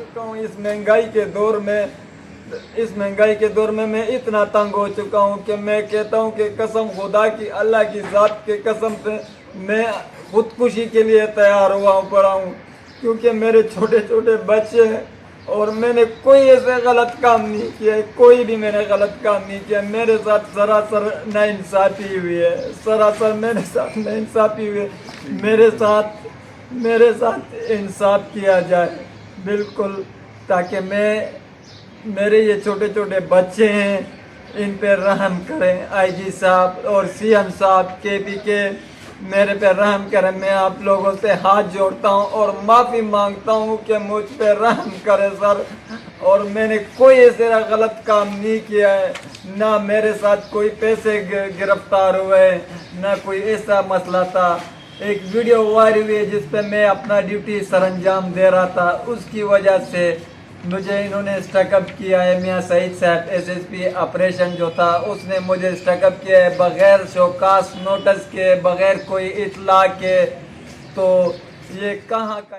चुका हूँ इस महंगाई के दौर में मैं इतना तंग हो चुका हूँ कि मैं कहता हूँ कि कसम खुदा की, अल्लाह की ज़ात के कसम पे मैं खुदकुशी के लिए तैयार पड़ा हूँ, क्योंकि मेरे छोटे छोटे बच्चे हैं और मैंने कोई ऐसे गलत काम नहीं किया है, कोई भी मैंने गलत काम नहीं किया। मेरे साथ सरासर नाइंसाफ़ी हुई है, सरासर मेरे साथ नाइंसाफ़ी हुई है। मेरे साथ इंसाफ किया जाए बिल्कुल, ताकि मेरे ये छोटे छोटे बच्चे हैं इन पे रहम करें। आईजी साहब और सीएम साहब के मेरे पे रहम करें। मैं आप लोगों से हाथ जोड़ता हूँ और माफ़ी मांगता हूँ कि मुझ पे रहम करें सर। और मैंने कोई ऐसा गलत काम नहीं किया है, ना मेरे साथ कोई पैसे गिरफ्तार हुए, ना कोई ऐसा मसला था। एक वीडियो वायरल हुई है जिस पे मैं अपना ड्यूटी सरंजाम दे रहा था, उसकी वजह से मुझे इन्होंने स्टकअप किया है। मियां सईद साहब एसएसपी ऑपरेशन जो था उसने मुझे स्टकअप किया है बग़ैर शोकास नोटिस के, बग़ैर कोई इतला के। तो ये कहाँ का